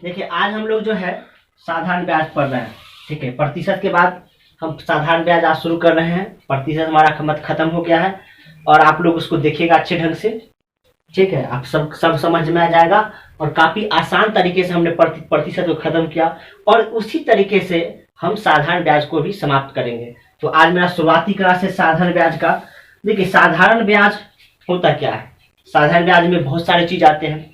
देखिए आज हम लोग जो है साधारण ब्याज पढ़ रहे हैं। ठीक है, प्रतिशत के बाद हम साधारण ब्याज आज शुरू कर रहे हैं। प्रतिशत हमारा खत्म हो गया है और आप लोग उसको देखिएगा अच्छे ढंग से। ठीक है, आप सब समझ में आ जाएगा और काफी आसान तरीके से हमने प्रतिशत को खत्म किया और उसी तरीके से हम साधारण ब्याज को भी समाप्त करेंगे। तो आज मेरा शुरुआती क्लास है साधारण ब्याज का। देखिए साधारण ब्याज होता क्या है। साधारण ब्याज में बहुत सारे चीज आते हैं।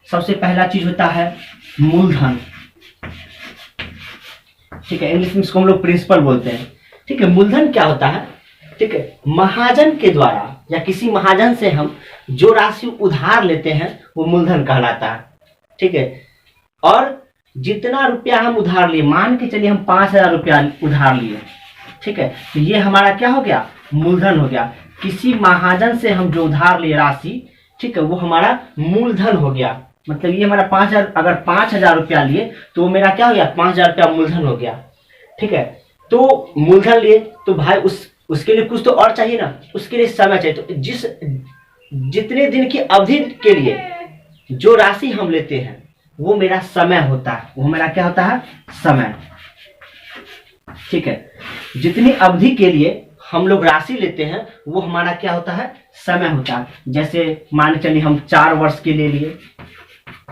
सबसे पहला चीज होता है मूलधन। ठीक है, इंग्लिश में इसको हम लोग प्रिंसिपल बोलते हैं। ठीक है, मूलधन क्या होता है। ठीक है, महाजन के द्वारा या किसी महाजन से हम जो राशि उधार लेते हैं वो मूलधन कहलाता है। ठीक है, और जितना रुपया हम उधार लिए, मान के चलिए हम 5,000 रुपया उधार लिए। ठीक है, तो ये हमारा क्या हो गया, मूलधन हो गया। किसी महाजन से हम जो उधार लिए राशि, ठीक है, वो हमारा मूलधन हो गया। मतलब ये हमारा 5,000, अगर 5,000 रुपया लिए तो वो मेरा क्या हो गया, 5,000 रुपया मूलधन हो गया। ठीक है, तो मूलधन लिए तो भाई उसके लिए कुछ तो और चाहिए ना, उसके लिए समय चाहिए। तो जितने दिन की अवधि के लिए जो राशि हम लेते हैं वो मेरा समय होता है। वो मेरा क्या होता है, समय। ठीक है, जितनी अवधि के लिए हम लोग राशि लेते हैं वो हमारा क्या होता है, समय होता है। जैसे मान के चलिए हम 4 वर्ष के लिए लिए,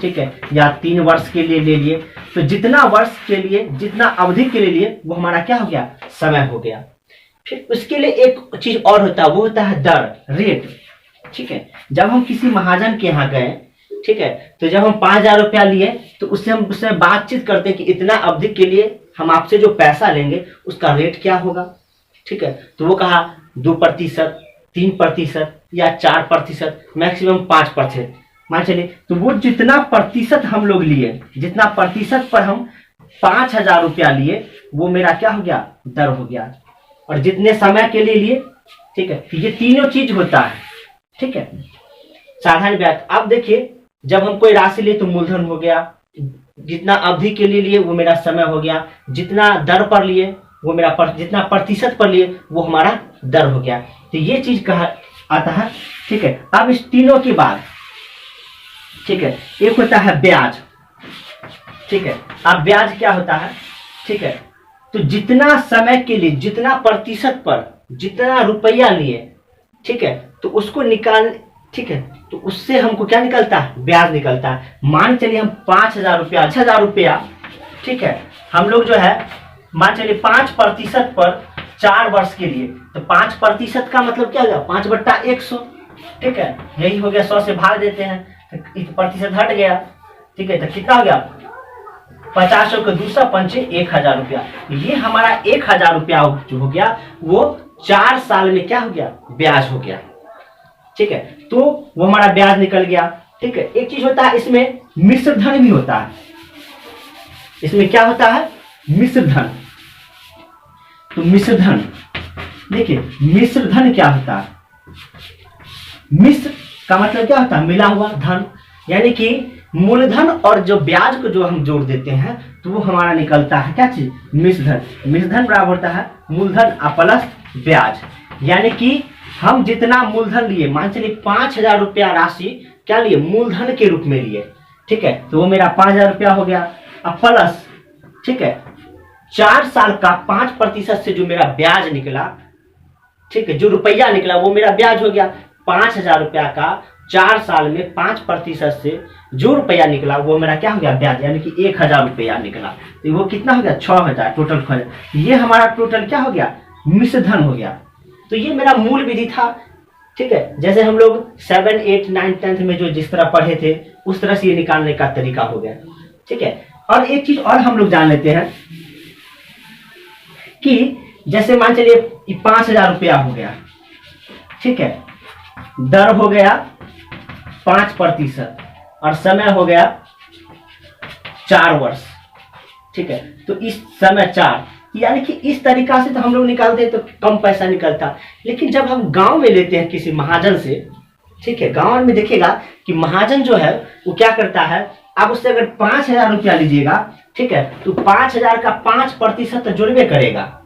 ठीक है, या 3 वर्ष के लिए ले लिए, तो जितना वर्ष के लिए, जितना अवधि के लिए वो हमारा क्या हो गया, समय हो गया। फिर उसके लिए एक चीज और होता है, वो होता है दर, रेट। ठीक है, जब हम किसी महाजन के यहाँ गए, ठीक है, तो जब हम 5,000 रुपया लिए तो हम उससे बातचीत करते हैं कि इतना अवधि के लिए हम आपसे जो पैसा लेंगे उसका रेट क्या होगा। ठीक है, तो वो कहा 2%, 3% या 4%, मैक्सिमम 5%। मान चलिए तो वो जितना प्रतिशत हम लोग लिए, जितना प्रतिशत पर हम 5,000 रुपया लिए वो मेरा क्या हो गया, दर हो गया। और जितने समय के लिए लिए, ठीक है, ये तीनों चीज होता है। ठीक है, साधारण ब्याज। अब देखिए जब हम कोई राशि लिए तो मूलधन हो गया, जितना अवधि के लिए लिए वो मेरा समय हो गया, जितना दर पर लिए वो मेरा जितना प्रतिशत पर लिए वो हमारा दर हो गया। तो ये चीज कहा आता है। ठीक है, अब इस तीनों के बाद, ठीक है, एक होता है ब्याज। ठीक है, अब ब्याज क्या होता है। ठीक है, तो जितना समय के लिए, जितना प्रतिशत पर जितना रुपया लिए, ठीक है, तो उसको निकाल, ठीक है, तो उससे हमको क्या निकलता है, ब्याज निकलता है। मान चलिए हम 5,000 रुपया, 6,000 रुपया, ठीक है, हम लोग जो है मान चलिए 5% पर 4 वर्ष के लिए, तो 5% का मतलब क्या होगा, 5/100। ठीक है, यही हो गया, 100 से भाग देते हैं तो प्रतिशत हट गया। ठीक है, तो कितना हो गया, 50 को 200 पंचे 1,000 रुपया। ये हमारा 1,000 रुपया जो हो गया वो 4 साल में क्या हो गया, ब्याज हो गया। ठीक है, तो वो हमारा ब्याज निकल गया। ठीक है, एक चीज होता है इसमें मिश्र धन भी होता है। इसमें क्या होता है, मिश्र धन। तो मिश्र धन, देखिए मिश्र धन क्या होता है। मिश्र का मतलब क्या होता है, मिला हुआ धन, यानी कि मूलधन और जो ब्याज को जो हम जोड़ देते हैं तो वो हमारा निकलता है क्या चीज, मिश्र धन। मिश्र धन बराबर होता है मूलधन प्लस ब्याज। यानी कि हम जितना मूलधन लिए, मान चलिए 5,000 रुपया राशि क्या लिए, मूलधन के रूप में लिए। ठीक है, तो वो मेरा 5,000 रुपया हो गया। अब प्लस, ठीक है, 4 साल का 5% से जो मेरा ब्याज निकला, ठीक है, जो रुपया निकला वो मेरा ब्याज हो गया। 5,000 रुपया का 4 साल में 5% से जो रुपया निकला वो मेरा क्या हो गया, ब्याज, यानी कि 1,000 रुपया निकला। तो वो कितना हो गया, 6,000, टोटल 6,000। ये हमारा टोटल क्या हो गया, मिश्र धन हो गया। तो ये मेरा मूल विधि था। ठीक है, जैसे हम लोग 7, 8, 9, 10 में जो जिस तरह पढ़े थे उस तरह से ये निकालने का तरीका हो गया। ठीक है, और एक चीज और हम लोग जान लेते हैं कि जैसे मान चलिए 5,000 रुपया हो गया। ठीक है, दर हो गया 5% और समय हो गया 4 वर्ष। ठीक है, तो इस समय 4, यानी कि इस तरीका से तो हम लोग निकालते हैं तो कम पैसा निकलता। लेकिन जब हम गांव में लेते हैं किसी महाजन से, ठीक है, गांव में देखिएगा कि महाजन जो है वो क्या करता है, आप उससे अगर 5,000 रुपया लीजिएगा, ठीक है, तो 5,000 का 5% तो जुड़वे करेगा।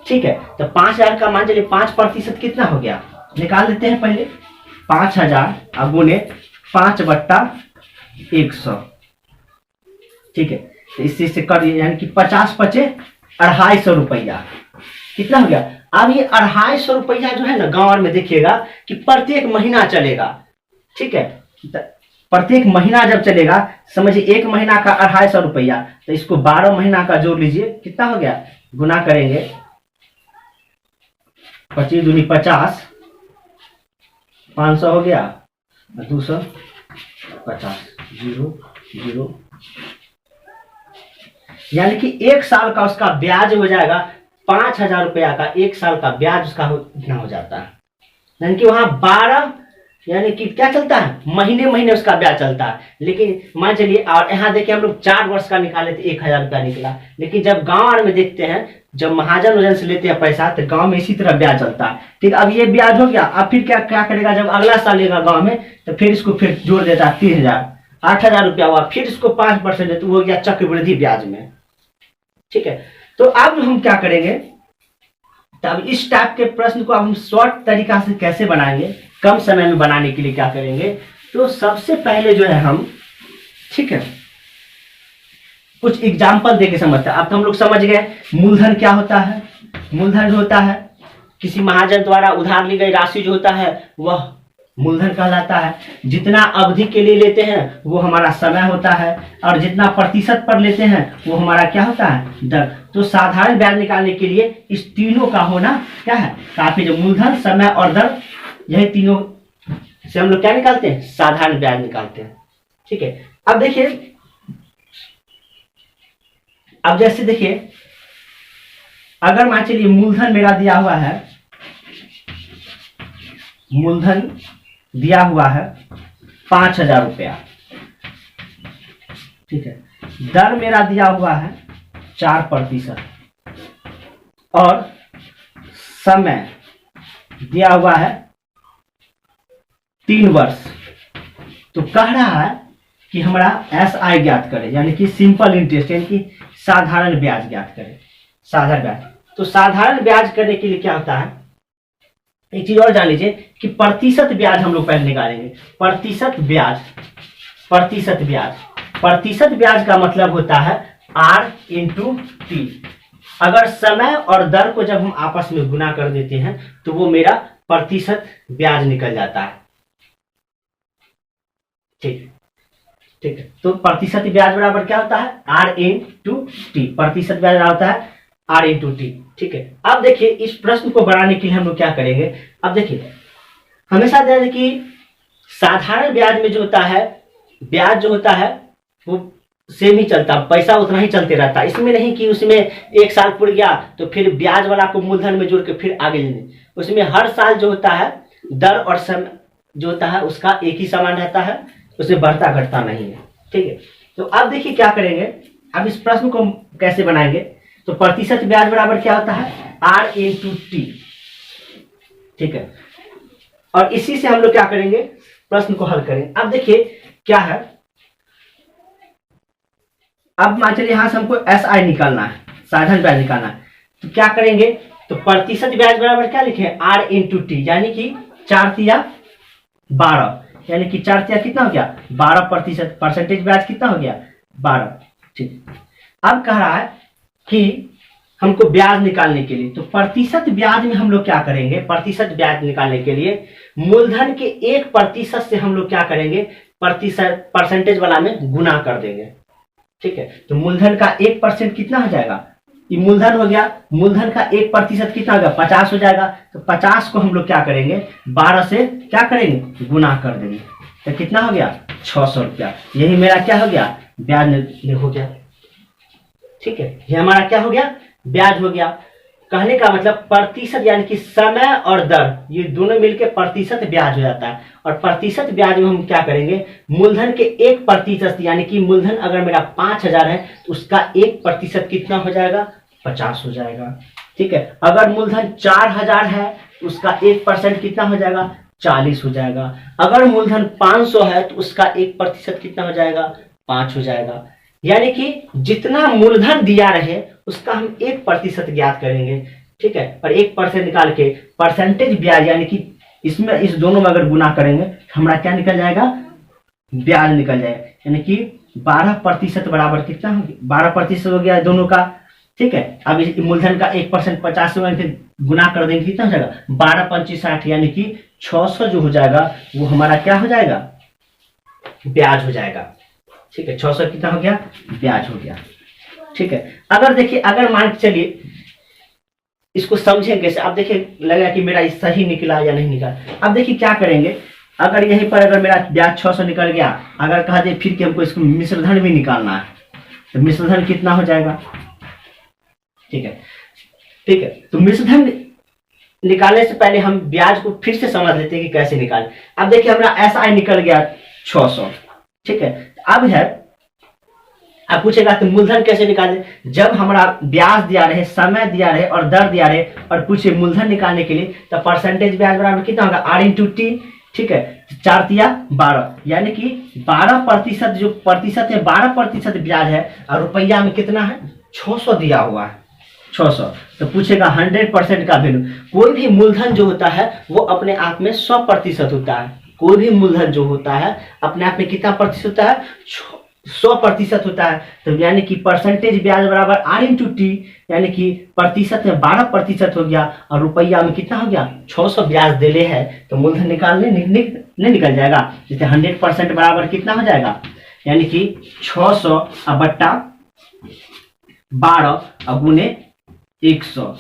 ठीक है, तो 5,000 का मान चलिए 5% कितना हो गया, निकाल लेते हैं पहले। 5,000 गुने 5/100, ठीक है, तो इससे से कर यानी कि 50 पचे 250 रुपया, कितना हो गया। अब ये 250 रुपया जो है ना गांव में देखिएगा कि प्रत्येक महीना चलेगा, ठीक है। प्रत्येक महीना जब चलेगा, समझिए एक महीना का 250 रुपया, तो इसको 12 महीना का जोड़ लीजिए, कितना हो गया, गुना करेंगे 25 दूनी 50, 500 हो गया, 250, 0 0, यानी कि एक साल का उसका ब्याज हो जाएगा 5,000 रुपया का, एक साल का ब्याज उसका इतना हो जाता है। यानी कि वहां 12 यानी कि क्या चलता है, महीने महीने उसका ब्याज चलता है। लेकिन मान चलिए, और यहाँ देखिए हम लोग 4 वर्ष का निकाले तो 1,000 रुपया निकला। लेकिन जब गांव में देखते हैं, जब महाजन वजन से लेते हैं पैसा, तो गांव में इसी तरह ब्याज चलता है, ठीक। अब ये ब्याज हो गया, अब फिर क्या क्या करेगा, जब अगला साल लेगा गाँव में, तो फिर इसको फिर जोड़ देता है 3,000, 8,000 रुपया हुआ, फिर इसको 5% तो हो गया चक्रवृद्धि ब्याज में, ठीक है। तो अब हम क्या करेंगे, तब इस टाइप के प्रश्न को अब हम शॉर्ट तरीका से कैसे बनाएंगे, कम समय में बनाने के लिए क्या करेंगे, तो सबसे पहले जो है हम, ठीक है, कुछ एग्जाम्पल देके समझते हैं। अब तो हम लोग समझ गए मूलधन क्या होता है। मूलधन जो होता है, किसी महाजन द्वारा उधार ली गई राशि जो होता है वह मूलधन कहलाता है। जितना अवधि के लिए लेते हैं वो हमारा समय होता है, और जितना प्रतिशत पर लेते हैं वो हमारा क्या होता है, दर। तो साधारण ब्याज निकालने के लिए इस तीनों का होना क्या है, काफी। जो मूलधन, समय और दर, यही तीनों से हम लोग क्या निकालते हैं, साधारण ब्याज निकालते हैं, ठीक है। अब देखिए, अब जैसे देखिए, अगर मान चलिए मूलधन मेरा दिया हुआ है, मूलधन दिया हुआ है 5,000 रुपया, ठीक है। दर मेरा दिया हुआ है 4%, और समय दिया हुआ है 3 वर्ष। तो कह रहा है कि हमारा SI ज्ञात करें, यानी कि सिंपल इंटरेस्ट, यानी कि साधारण ब्याज ज्ञात करें, साधारण ब्याज। तो साधारण ब्याज करने के लिए क्या होता है, एक चीज और जान लीजिए कि प्रतिशत ब्याज हम लोग पहले निकालेंगे। प्रतिशत ब्याज, प्रतिशत ब्याज, प्रतिशत ब्याज का मतलब होता है R/T। अगर समय और दर को जब हम आपस में गुना कर देते हैं तो वो मेरा प्रतिशत ब्याज निकल जाता है, ठीक, ठीक है। तो प्रतिशत ब्याज बराबर क्या होता है, R/T। प्रतिशत ब्याज बराबर होता है R/T, ठीक है। अब देखिए, इस प्रश्न को बढ़ाने के लिए हम लोग क्या करेंगे। अब देखिए, हमेशा ध्यान रखें कि साधारण ब्याज में जो होता है, ब्याज जो होता है वो सेम ही चलता, पैसा उतना ही चलते रहता। इसमें नहीं कि उसमें एक साल पूर गया तो फिर ब्याज वाला को मूलधन में जोड़ के फिर आगे लेने। उसमें हर साल जो होता है दर और समय जो होता है उसका एक ही समान रहता है, उसमें बढ़ता घटता नहीं है, ठीक है। तो अब देखिए क्या करेंगे, अब इस प्रश्न को कैसे बनाएंगे। तो प्रतिशत ब्याज बराबर क्या होता है, R/T, ठीक है। और इसी से हम लोग क्या करेंगे, प्रश्न को हल करेंगे। अब देखिए क्या है, अब मान चलिए यहां से हमको SI निकालना है, साधारण ब्याज निकालना है। तो क्या करेंगे, तो प्रतिशत ब्याज बराबर क्या लिखे, R/T, यानी कि 4 × 12, यानी कि 4 कितना हो गया, 12%। परसेंटेज ब्याज कितना हो गया, 12, ठीक। अब कह रहा है कि हमको ब्याज निकालने के लिए, तो प्रतिशत ब्याज में हम लोग क्या करेंगे, प्रतिशत ब्याज निकालने के लिए मूलधन के 1% से हम लोग क्या करेंगे, प्रतिशत परसेंटेज वाला में गुना कर देंगे, ठीक है। तो मूलधन का 1% कितना हो जाएगा, ये मूलधन हो गया, मूलधन का 1% कितना हो गया, 50 हो जाएगा। तो 50 को हम लोग क्या करेंगे, 12 से क्या करेंगे, गुना कर देंगे। तो कितना हो गया, 600 रुपया। यही मेरा क्या हो गया, ब्याज हो गया, ठीक है। ये हमारा क्या हो गया, ब्याज हो गया। कहने का मतलब प्रतिशत यानी कि समय और दर, ये दोनों मिलकर प्रतिशत ब्याज हो जाता है। और प्रतिशत ब्याज में हम क्या करेंगे, मूलधन के 1% यानी कि मूलधन अगर मेरा 5,000 है तो उसका 1% कितना हो जाएगा, 50 हो जाएगा, ठीक है। अगर मूलधन 4,000 है तो उसका 1% कितना हो जाएगा, 40 हो जाएगा। अगर मूलधन 500 है तो उसका 1% कितना हो जाएगा, 5 हो जाएगा। यानी कि जितना मूलधन दिया रहे उसका हम 1% ज्ञात करेंगे, ठीक है। और 1% निकाल के परसेंटेज ब्याज यानी कि इसमें इस दोनों में अगर गुना करेंगे हमारा क्या निकल जाएगा, ब्याज निकल जाएगा। यानी कि 12% बराबर कितना हो गया, 12% हो गया दोनों का। ठीक है, अब इस मूलधन का 1% 50 से गुना कर देंगे, कितना हो जाएगा 12×5 = 60, यानी कि 600 जो हो जाएगा वो हमारा क्या हो जाएगा, ब्याज हो जाएगा। ठीक है, 600 कितना हो गया, ब्याज हो गया। ठीक है, अगर देखिए, अगर मान के चलिए इसको समझें कैसे, अब देखिए लगा कि मेरा सही निकला या नहीं निकला। अब देखिए क्या करेंगे, अगर यहीं पर अगर मेरा ब्याज 600 निकल गया, अगर कहा जाए फिर कि हमको इसको मिश्रधन भी निकालना है, तो मिश्रधन कितना हो जाएगा। ठीक है, ठीक है, तो मिश्रधन निकालने से पहले हम ब्याज को फिर से समझ लेते हैं कि कैसे निकालें। अब देखिए हमारा SI निकल गया 600। ठीक है, अब है, अब पूछेगा तो मूलधन कैसे निकालें, जब हमारा ब्याज दिया रहे, समय दिया रहे और दर दिया रहे और पूछे मूलधन निकालने के लिए, तो परसेंटेज ब्याज बराबर कितना होगा, R×T। ठीक है, 4×12, यानी कि 12% जो प्रतिशत है, 12% ब्याज है और रुपया में कितना है, 600 दिया हुआ है, 600। तो पूछेगा 100% का वैल्यू। कोई भी मूलधन जो होता है वो अपने आप में 100% होता है। कोई भी मूलधन जो होता है अपने आप में कितना प्रतिशत होता है, 100% होता है। तो यानी कि परसेंटेज ब्याज बराबर R×T, यानी कि प्रतिशत में 12% हो गया और रुपया में कितना हो गया, 600 ब्याज देले है, तो मूलधन निकालने नहीं निकल जाएगा। जैसे 100% बराबर कितना हो जाएगा, यानी कि 600 बट्टा 12 गुने 100,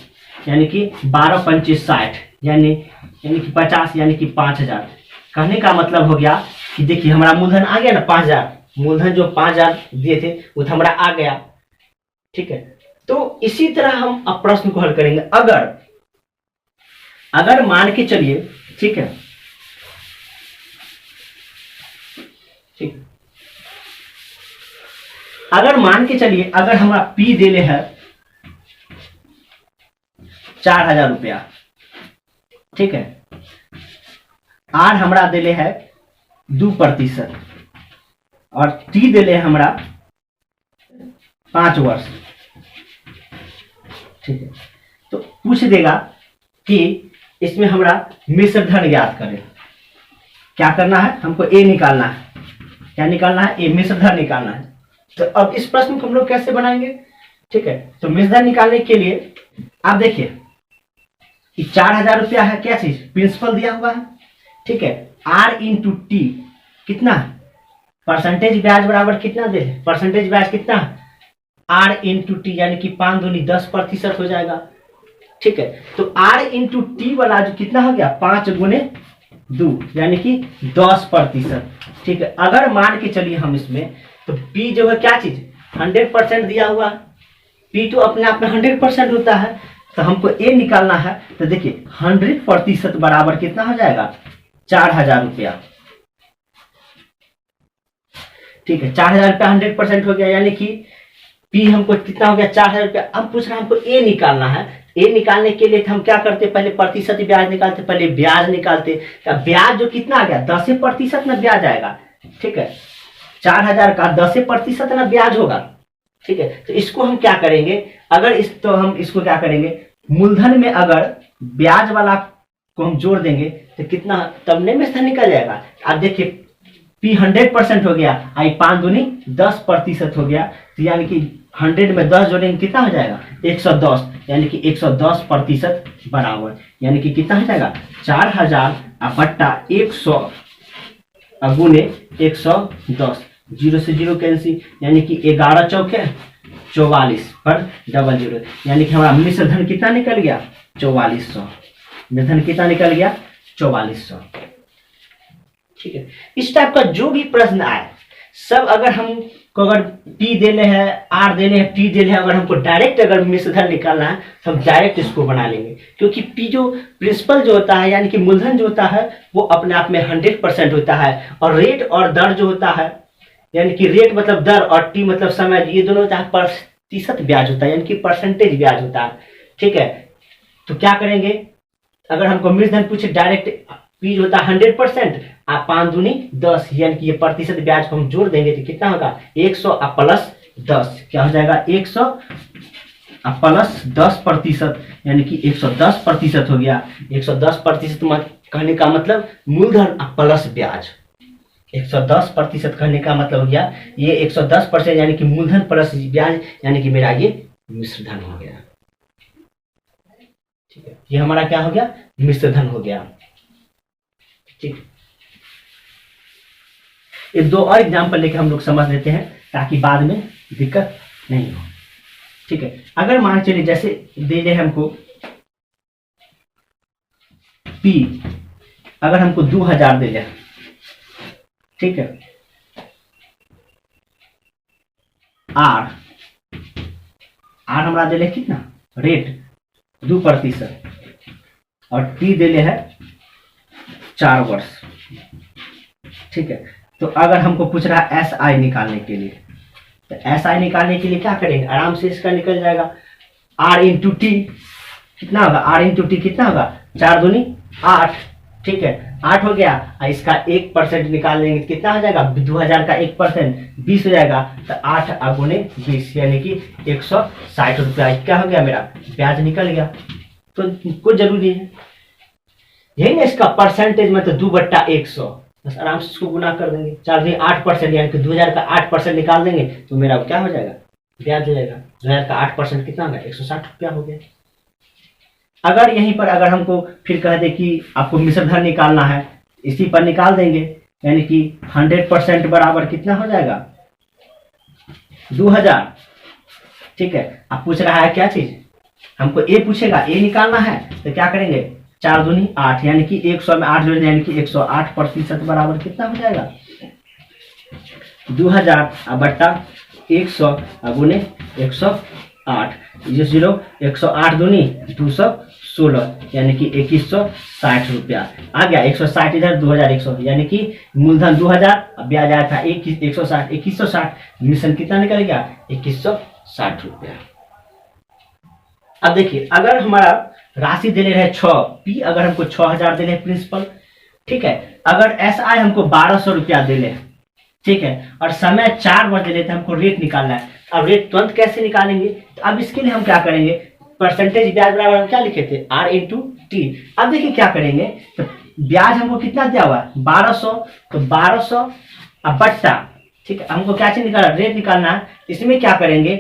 यानी कि 12×5 = 60, यानी कि 50, यानी कि 5000। कहने का मतलब हो गया कि देखिए हमारा मूलधन आ गया ना 5000, मूलधन जो 5000 दिए थे वो तो हमारा आ गया। ठीक है, तो इसी तरह हम अब प्रश्न को हल करेंगे। अगर मान के चलिए, ठीक है, ठीक, अगर मान के चलिए अगर हमारा P देले है 4000 रुपया, ठीक है, R हमरा देले है 2% और T देले है हमरा 5 वर्ष। ठीक है, तो पूछ देगा कि इसमें हमरा मिश्रधन ज्ञात करें। क्या करना है, हमको A निकालना है। क्या निकालना है, A, मिश्रधन निकालना है। तो अब इस प्रश्न को हम लोग कैसे बनाएंगे। ठीक है, तो मिश्रधन निकालने के लिए आप देखिए कि 4000 रुपया है, क्या चीज, प्रिंसिपल दिया हुआ है। ठीक है, R×T कितना, परसेंटेज ब्याज बराबर कितना दे, परसेंटेज ब्याज कितना, R×T, यानी कि 5 दूनी 10% हो जाएगा। ठीक है, तो R×T वाला जो कितना हो गया, 5 गुने 2, यानी कि 10%। ठीक है, अगर मान के चलिए हम इसमें, तो P जो है क्या चीज, 100% दिया हुआ, P तो अपने आप में 100% होता है, तो हमको A निकालना है। तो देखिए 100% बराबर कितना हो जाएगा, 4000 रुपया। ठीक है, 4000 रुपया 100% हो गया, यानी कि P हमको कितना हो गया, 4000 रुपया। अब पूछ रहा है हमको A निकालना है। A निकालने के लिए हम क्या करते, पहले प्रतिशत ब्याज निकालते, पहले ब्याज निकालते। तो ब्याज जो कितना आ गया, 10% ना ब्याज आएगा। ठीक है, 4000 का 10% ना ब्याज होगा। ठीक है, तो इसको हम क्या करेंगे, तो हम इसको क्या करेंगे, मूलधन में अगर ब्याज वाला को हम जोड़ देंगे तो कितना, तब नहीं मिश्रधन निकल जाएगा। अब देखिए P 100% हो गया, आई 5 दूनी 10% हो गया, तो यानी कि 100 में 10 जोड़ेंगे कितना हो जाएगा, 110, यानी कि 110% बराबर, यानी कि कितना हो जाएगा, 4000 बट्टा 100 गुने 110, 0 से 0 कैंसिल, यानी कि 11 चौके 44 पर डबल 0, यानी कि हमारा मिश्रधन कितना निकल गया, 4400। मिश्रधन कितना निकल गया, 4400। ठीक है, इस टाइप का जो भी प्रश्न आए सब, अगर हमको अगर P देले है, R देले है, T देले है, अगर हमको डायरेक्ट अगर मिश्रधन निकालना है तो हम डायरेक्ट इसको बना लेंगे, क्योंकि P जो प्रिंसिपल जो होता है, यानी कि मूलधन जो होता है वो अपने आप में 100% होता है, और रेट और दर जो होता है, यानी कि रेट मतलब दर और T मतलब समय, ये दोनों होता है प्रतिशत ब्याज होता है, यानी कि परसेंटेज ब्याज होता है। ठीक है, तो क्या करेंगे, अगर हमको मिश्रधन पूछे डायरेक्ट, P जो होता है 100%, आप 5 दूनी 10, यानी कि ये प्रतिशत ब्याज को हम जोड़ देंगे तो कितना होगा, 100 प्लस 10, क्या हो जाएगा, 100 प्लस 10%, यानी कि 110% हो गया। 110% कहने का मतलब मूलधन प्लस ब्याज। 110% करने का मतलब हो गया ये 110% यानी कि मूलधन प्लस ब्याज, यानी कि मेरा ये मिश्र धन हो गया। ठीक है, ये हमारा क्या हो गया, मिश्र धन हो गया। ठीक, एक दो और एग्जाम्पल लेके हम लोग समझ लेते हैं ताकि बाद में दिक्कत नहीं हो। ठीक है, अगर मान चलिए जैसे दे दे हमको P, अगर हमको 2000 दे दे, ठीक है, R हमारा दे ले कितना, रेट 2% और T दे ले है 4 वर्ष। ठीक है, तो अगर हमको पूछ रहा है SI निकालने के लिए, तो SI निकालने के लिए क्या करेंगे, आराम से इसका निकल जाएगा, R इंटू टी कितना होगा, R इंटू टी कितना होगा, 4 दूनी 8। ठीक है, 8 हो गया, और इसका 1% निकाल लेंगे कितना हो जाएगा, 2000 का 1% 20 हो जाएगा, तो 8 गुने 20 यानी कि 160 रुपया क्या हो गया, मेरा ब्याज निकल गया। तो कोई जरूरी है यही ना, इसका परसेंटेज में तो 2/100, बस आराम से इसको गुना कर देंगे, 4 दूनी 8% यानी कि 2000 का 8% निकाल देंगे तो मेरा क्या हो जाएगा, ब्याज हो जाएगा। 2000 का 8% कितना होगा, 160 रुपया हो गया। अगर यहीं पर अगर हमको फिर कह दे कि आपको मिश्र धन निकालना है, इसी पर निकाल देंगे, यानी कि 100% बराबर कितना हो जाएगा, 2000। ठीक है, आप पूछ रहा है क्या चीज, हमको ए पूछेगा, ए निकालना है तो क्या करेंगे, 4 दूनी 8 यानी कि 100 में 8 जोड़ यानी कि 108% बराबर कितना हो जाएगा, 2000 बट्टा 100 गुने 108, ये 0 108 दूनी 216 यानी कि 2160 रुपया आ गया। 160 इधर 2100 यानी कि मूलधन 2000, ब्याज आया था 160, 2160, मिश्रण कितना निकल गया, 2160 रुपया। अब देखिए अगर हमारा राशि दे रहे 6 P, अगर हमको 6000 दे रहे प्रिंसिपल, ठीक है, अगर SI हमको 1200 रुपया दे ले, ठीक है, और समय 4 वर्ष दे लेते, हमको रेट निकालना है। अब रेट तुरंत कैसे निकालेंगे, तो अब इसके लिए हम क्या करेंगे, परसेंटेज ब्याज बराबर हम क्या लिखे थे, R इंटू टी। अब देखिए क्या करेंगे, तो ब्याज हमको कितना दिया हुआ है 1200, तो 1200 बट्टा, ठीक है, हमको क्या चीज निकालना, रेट निकालना है। इसमें क्या करेंगे,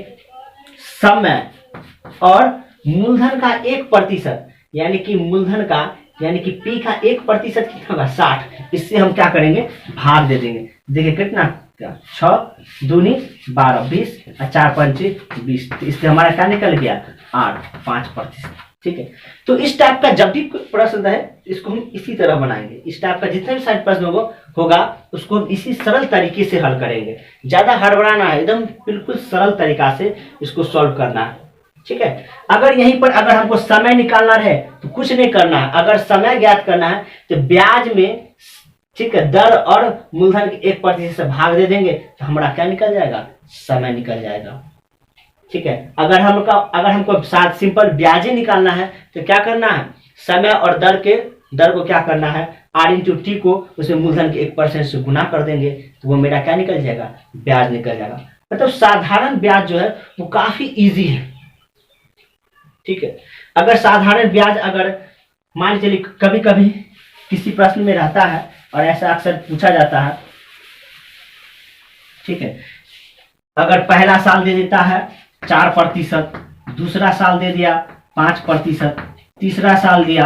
समय और मूलधन का 1%, यानी कि मूलधन का यानी कि P का 1% कितना होगा, 60। इससे हम क्या करेंगे, भाग दे देंगे। देखिए कितना, 6 दूनी 12, 20 और 4 पंचे 20, तो इससे हमारा क्या निकल गया, 8 5%। ठीक है, तो इस टाइप का जब भी प्रश्न है इसको हम इसी तरह बनाएंगे। इस टाइप का जितना भी सारे प्रश्न होगा उसको हम इसी सरल तरीके से हल करेंगे। ज्यादा हड़बड़ाना है, एकदम बिल्कुल सरल तरीका से इसको सॉल्व करना है। ठीक है, अगर यहीं पर अगर हमको समय निकालना रहे तो कुछ नहीं करना है, अगर समय ज्ञात करना है तो ब्याज में, ठीक है, दर और मूलधन के 1% से भाग दे देंगे तो हमारा क्या निकल जाएगा, समय निकल जाएगा। ठीक है, अगर हमको साथ सिंपल ब्याज ही निकालना है तो क्या करना है, समय और दर को क्या करना है, R इंटू टी को उसमें मूलधन के 1% से गुना कर देंगे तो वो मेरा क्या निकल जाएगा, ब्याज निकल जाएगा। मतलब साधारण ब्याज जो है वो काफी इजी है। ठीक है, अगर साधारण ब्याज अगर मान चलिए कभी कभी किसी प्रश्न में रहता है और ऐसा अक्सर पूछा जाता है, ठीक है, अगर पहला साल दे देता है 4%, दूसरा साल दे दिया 5%, तीसरा साल दिया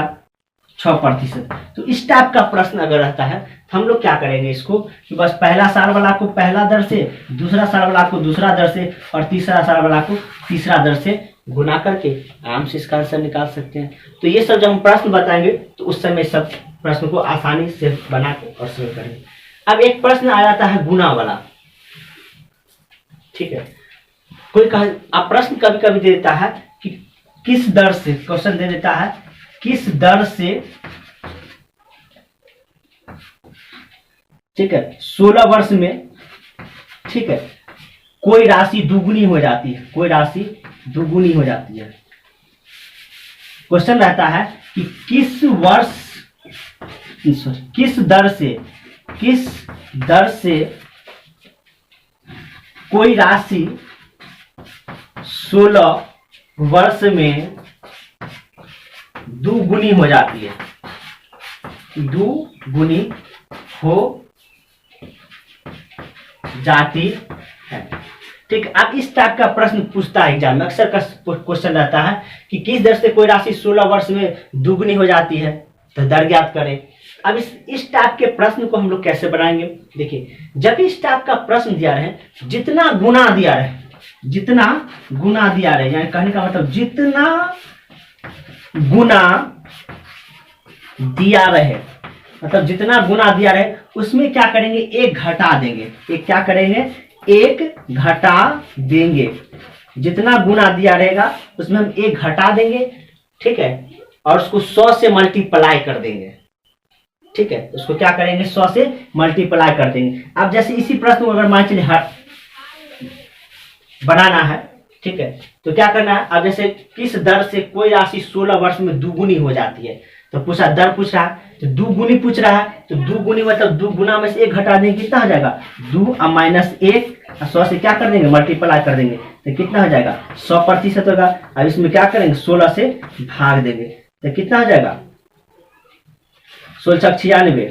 6%, तो इस टाइप का प्रश्न अगर रहता है तो हम लोग क्या करेंगे इसको, कि बस पहला साल वाला को पहला दर से, दूसरा साल वाला को दूसरा दर से और तीसरा साल वाला को तीसरा दर से गुना करके आराम से इसका आंसर निकाल सकते हैं। तो ये सब जब हम प्रश्न बताएंगे तो उस समय सब प्रश्न को आसानी से बना के और सॉल्व करेंगे। अब एक प्रश्न आ जाता है गुना वाला। ठीक है, कोई अब प्रश्न कभी कभी दे देता है कि किस दर से, क्वेश्चन दे देता है किस दर से, ठीक है, 16 वर्ष में, ठीक है, कोई राशि दुगुनी हो जाती है, कोई राशि दुगुनी हो जाती है। क्वेश्चन रहता है कि किस दर से कोई राशि 16 वर्ष में दुगुनी हो जाती है, दुगुनी हो जाति है। ठीक, अब इस टाइप का प्रश्न पूछता है एग्जाम में, अक्सर का क्वेश्चन रहता है कि किस दर से कोई राशि 16 वर्ष में दुगनी हो जाती है, तो दर ज्ञात करें। अब इस टाइप के प्रश्न को हम लोग कैसे बनाएंगे? देखिए, जब इस टाइप का प्रश्न दिया रहे, जितना गुना दिया रहे, जितना गुना दिया रहे, यानी कहने का मतलब जितना गुना दिया रहे, मतलब जितना गुना दिया रहे उसमें क्या करेंगे, एक घटा देंगे। एक क्या करेंगे, एक घटा देंगे। जितना गुना दिया रहेगा उसमें हम एक घटा देंगे, ठीक है, और उसको 100 से मल्टीप्लाई कर देंगे। ठीक है, उसको क्या करेंगे, 100 से मल्टीप्लाई कर देंगे। अब जैसे इसी प्रश्न को अगर मान चलिए बनाना है, ठीक है, तो क्या करना है, अब जैसे किस दर से कोई राशि 16 वर्ष में दुगुनी हो जाती है, तो पूछा दर पूछ रहा है, तो दुगुनी पूछ रहा है, तो दुगुनी मतलब 2 गुना में से 1 घटा देंगे, कितना हो जाएगा, 2 - 1, 100 से क्या कर देंगे, मल्टीप्लाई कर देंगे, तो कितना हो जाएगा, 100% होगा। अब इसमें क्या करेंगे, 16 से भाग देंगे, तो कितना हो जाएगा, 16 × 96,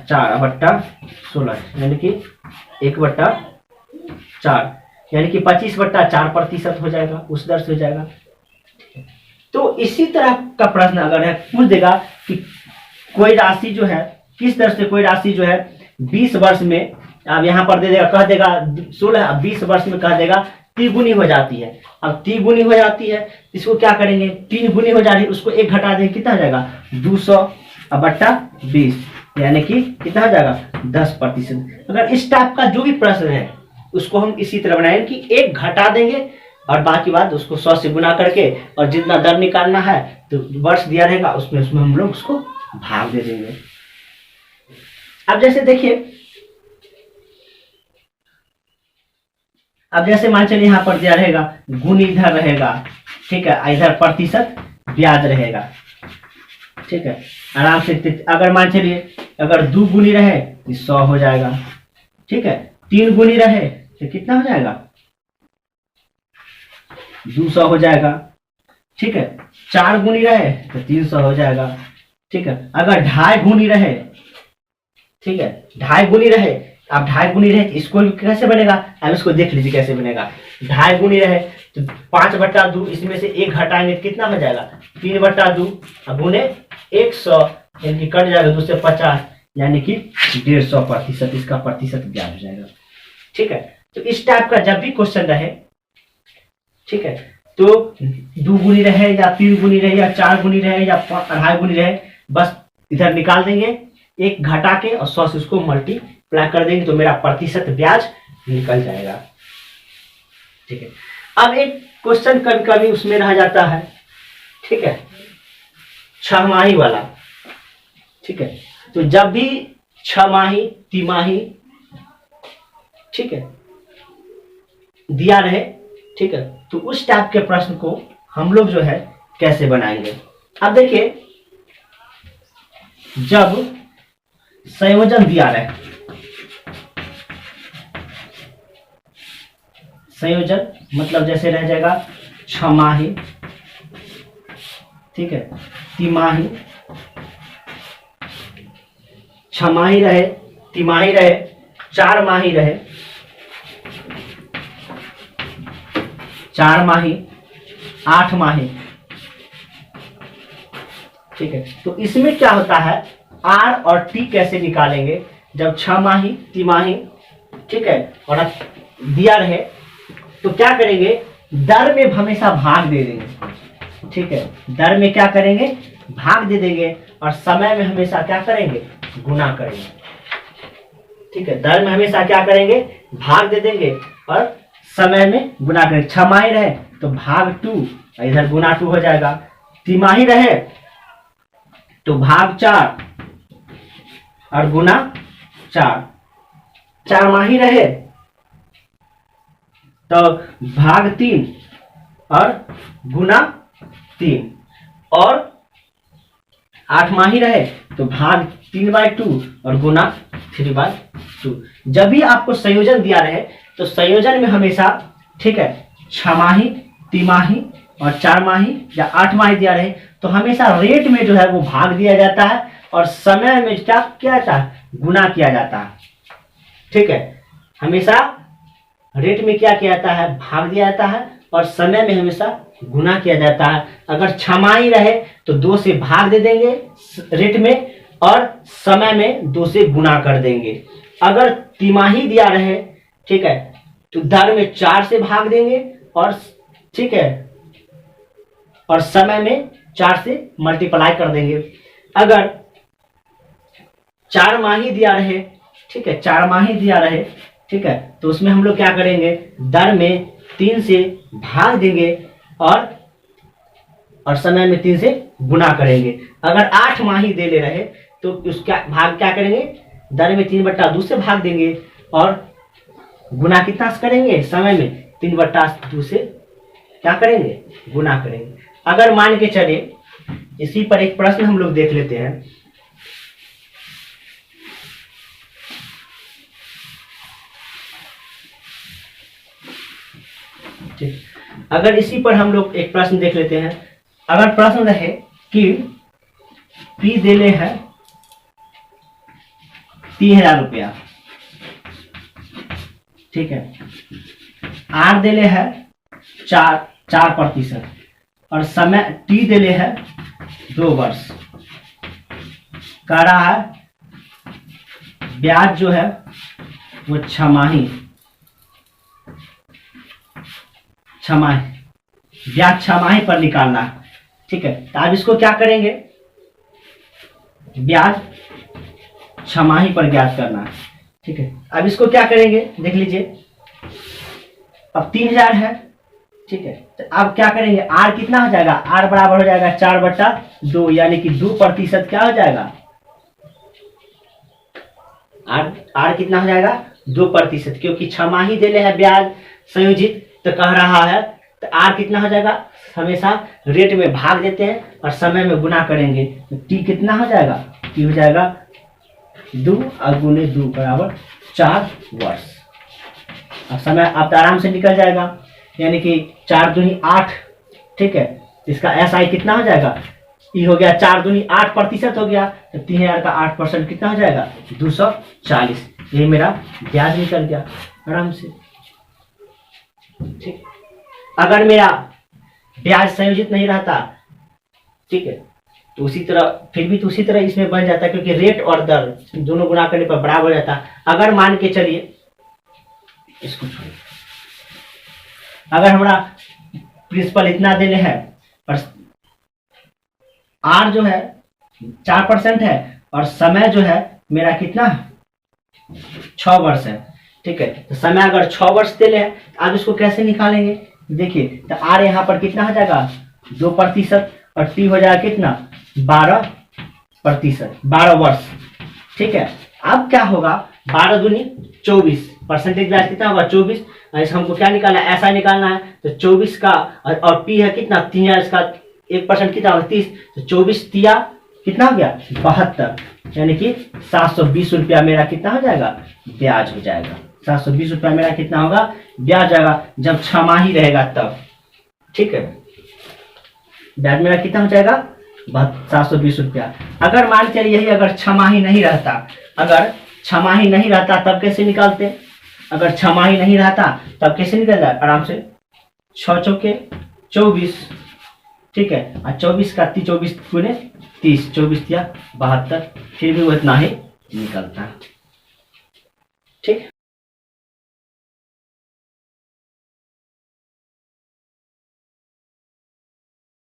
4/16, यानी कि 1/4, यानी कि 25/4% हो जाएगा, उस दर से हो जाएगा। तो इसी तरह का प्रश्न अगर है, पूछ देगा कि कोई राशि जो है, किस दर से कोई राशि जो है 20 वर्ष में, अब यहाँ पर दे देगा, कह देगा 16, अब 20 वर्ष में कह देगा तिगुनी हो जाती है। अब तिगुनी हो जाती है, इसको क्या करेंगे, 3 गुनी हो जा रही है, उसको 1 घटा देंगे, कितना हो जाएगा, 200/20, यानी कि कितना हो जाएगा, 10%। अगर इस टाइप का जो भी प्रश्न है उसको हम इसी तरह बनाएंगे कि 1 घटा देंगे और बाकी बात उसको 100 से गुना करके, और जितना दर निकालना है तो वर्ष दिया रहेगा उसमें हम लोग उसको भाग दे देंगे। अब जैसे देखिए, अब जैसे मान चलिए यहाँ पर दिया रहेगा गुण इधर रहेगा, ठीक है, इधर प्रतिशत ब्याज रहेगा, ठीक है, आराम से। अगर मान चलिए अगर 2 गुनी रहे तो 100 हो जाएगा, ठीक है, 3 गुनी रहे तो कितना हो जाएगा, 200 हो जाएगा, ठीक है, 4 गुनी रहे तो 300 हो जाएगा, ठीक है। अगर 2.5 गुनी रहे, ठीक है, 2.5 गुनी रहे, अब 2.5 गुनी रहे तो इसको कैसे बनेगा, अब इसको देख लीजिए कैसे बनेगा। 2.5 गुनी रहे तो 5/2, इसमें से 1 घटाएंगे कितना हो जाएगा, 3/2, अब गुने 100, यानी कि कट जाएगा 2 से 50, यानी कि 150%, इसका प्रतिशत ब्याज हो जाएगा। ठीक है, तो इस टाइप का जब भी क्वेश्चन रहे, ठीक है, तो 2 गुनी रहे या 3 गुनी रहे या 4 गुनी रहे या 2.5 गुनी रहे, बस इधर निकाल देंगे, 1 घटा के और 100 से उसको मल्टीप्लाई कर देंगे, तो मेरा प्रतिशत ब्याज निकल जाएगा। ठीक है, अब एक क्वेश्चन कभी कभी उसमें रह जाता है, ठीक है, 6 माही वाला, ठीक है, तो जब भी 6 माही, तिमाही, ठीक है, दिया रहे, ठीक है, तो उस टाइप के प्रश्न को हम लोग जो है कैसे बनाएंगे। अब देखिए, जब संयोजन दिया रहे, संयोजन मतलब जैसे रह जाएगा 6 माही, ठीक है, तिमाही, 6 माही रहे, तिमाही रहे, 4 माही रहे, 4 माही, 8 माही, ठीक है, तो इसमें क्या होता है, आर और टी कैसे निकालेंगे, जब 6 माही, तिमाही, ठीक है, और दिया रहे तो क्या करेंगे, दर में हमेशा भाग दे देंगे, ठीक है, दर में क्या करेंगे, भाग दे देंगे, और समय में हमेशा क्या करेंगे, गुना करेंगे, ठीक है, दर में हमेशा क्या करेंगे, भाग दे देंगे और समय में गुना करेंगे। 6 माही रहे तो भाग 2, इधर गुना 2 हो जाएगा, तिमाही रहे तो भाग 4 और गुना 4, 4 माही रहे तो भाग 3 और गुना 3, और 8 माही रहे तो भाग 3/2 और गुना 3/2। जब भी आपको संयोजन दिया रहे तो संयोजन में हमेशा, ठीक है, 6 माही, तिमाही और 4 माही या 8 माही दिया रहे तो हमेशा रेट में जो है वो भाग दिया जाता है, और समय में क्या किया जाता है, गुना किया जाता है। ठीक है, हमेशा रेट में क्या किया जाता है, भाग दिया जाता है, और समय में हमेशा गुना किया जाता है। अगर छमाही रहे तो 2 से भाग दे देंगे रेट में, और समय में 2 से गुना कर देंगे। अगर तिमाही दिया रहे, ठीक है, तो दर में 4 से भाग देंगे, और ठीक है, और समय में 4 से मल्टीप्लाई कर देंगे। अगर 4 माही दिया रहे, ठीक है, 4 माही दिया रहे, ठीक है, तो उसमें हम लोग क्या करेंगे, दर में 3 से भाग देंगे, और समय में 3 से गुना करेंगे। अगर 8 माही दे ले रहे तो उसका भाग क्या करेंगे, दर में 3/2 से भाग देंगे, और गुना कितना से करेंगे, समय में 3/2 से क्या करेंगे, गुना करेंगे। अगर मान के चले, इसी पर एक प्रश्न हम लोग देख लेते हैं। ठीक, अगर इसी पर हम लोग एक प्रश्न देख लेते हैं। अगर प्रश्न रहे कि पी देले है 3000 रुपया, ठीक है, आर देले है 4%, और समय टी देले है 2 वर्ष। कह रहा है ब्याज जो है वो छमाही ब्याज छमाही पर निकालना है। ठीक है, तो अब इसको क्या करेंगे, ब्याज छमाही पर ज्ञात करना है। ठीक है, अब इसको क्या करेंगे, देख लीजिए, अब 3000 है, ठीक है, तो अब क्या करेंगे, आर कितना हो जाएगा, आर बराबर हो जाएगा 4/2, यानी कि 2% क्या हो जाएगा, आर कितना हो जाएगा, 2%, क्योंकि छमाही देले है ब्याज संयोजित, तो कह रहा है, तो आर कितना हो जाएगा, हमेशा रेट में भाग देते हैं और समय में गुना करेंगे, तो टी कितना हो जाएगा, टी हो जाएगा 2 गुने 2 बराबर 4 वर्ष। अब समय आप आराम से निकल जाएगा, यानी कि 4 दूनी 8, ठीक है, इसका एसआई कितना हो जाएगा, ई हो गया 4 दूनी 8% हो गया, तो 3000 का 8% कितना हो जाएगा, 240। ये मेरा ब्याज निकल गया आराम से। ठीक, अगर मेरा ब्याज संयोजित नहीं रहता, ठीक है, तो उसी तरह फिर भी तो उसी तरह इसमें बन जाता, क्योंकि रेट और दर दोनों गुना करने पर बराबर हो जाता। अगर मान के चलिए, इसको छोड़िए, अगर हमारा प्रिंसिपल इतना देने है और आर जो है 4% है, और समय जो है मेरा कितना 6 वर्ष है। ठीक है, तो समय अगर 6 वर्ष दे ले, आप इसको कैसे निकालेंगे, देखिए, तो आर यहाँ पर कितना हो जाएगा 2%, और टी हो जाएगा कितना 12%, 12 वर्ष। ठीक है, अब क्या होगा, 12 दूनी 24, परसेंटेज ब्याज कितना होगा 24, ऐसे हमको क्या निकालना है, ऐसा निकालना है, तो 24 का, और पी है कितना 3000, इसका 1% कितना होगा 30, तो 24 तिया कितना हो गया 72, यानी कि 720 रुपया मेरा कितना हो जाएगा, ब्याज हो जाएगा। 720 रुपया मेरा कितना होगा, ब्याज आएगा, जब छमाही रहेगा तब। ठीक है, ब्याज मेरा कितना हो जाएगा 720 रुपया। अगर मान चलिए यही अगर छमाही नहीं रहता, अगर छमाही नहीं रहता तब कैसे निकालते, अगर छमाही नहीं रहता तब कैसे निकल जाए, आराम से 6 चौके 24, ठीक है, और 24 का 24 गुने 30, 24 या 72, फिर भी वो इतना ही निकलता है। ठीक।